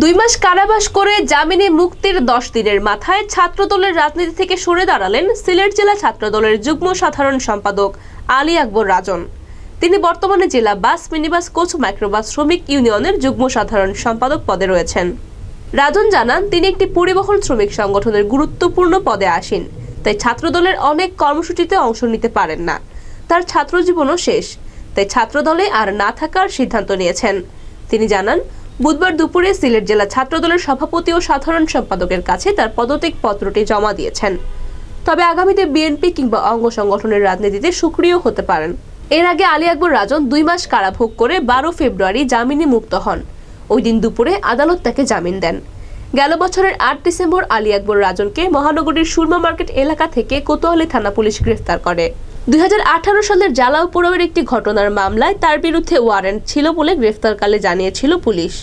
2 মাস কারাবাস করে জামিনে মুক্তির 10 দিনের মাথায় ছাত্রদলের রাজনীতি থেকে সরে দাঁড়ালেন সিলেট জেলা ছাত্রদলের যুগ্ম সাধারণ সম্পাদক আলী আকবর রাজন। তিনি বর্তমানে জেলা বাস, মিনিবাস, কোচ, মাইক্রোবাস শ্রমিক ইউনিয়নের যুগ্ম সাধারণ সম্পাদক পদে রয়েছেন। রাজন জানান, তিনি একটি পরিবহন শ্রমিক সংগঠনের গুরুত্বপূর্ণ পদে আসীন, তাই ছাত্রদলের অনেক কর্মসূচিতে অংশ নিতে পারেন না। তার ছাত্র জীবনও শেষ, তাই ছাত্রদলে আর না থাকার সিদ্ধান্ত নিয়েছেন। তিনি জানান, বুধবার দুপুরে সিলেট জেলা ছাত্রদলের সভাপতি ও সাধারণ সম্পাদকের কাছে তার পদত্যাগ পত্রটি জমা দিয়েছেন। তবে আগামীতে বিএনপি কিংবা অঙ্গ সংগঠনের রাজনীতিতে সক্রিয় হতে পারেন। এর আগে আলী আকবর রাজন 2 মাস কারাভোগ করে 12 ফেব্রুয়ারি জামিনে মুক্ত হন। ওই দিন দুপুরে আদালত তাকে জামিন দেন। গেল বছরের 8 ডিসেম্বর আলী আকবর রাজনকে মহানগরীর সুরমা মার্কেট এলাকা থেকে কোতোয়ালি থানা পুলিশ গ্রেফতার করে। 2018 সালের জ্বালাও পোড়াওয়ের একটি ঘটনার মামলায় তার বিরুদ্ধে ওয়ারেন্ট ছিল বলে গ্রেফতারকালে জানিয়েছিল পুলিশ।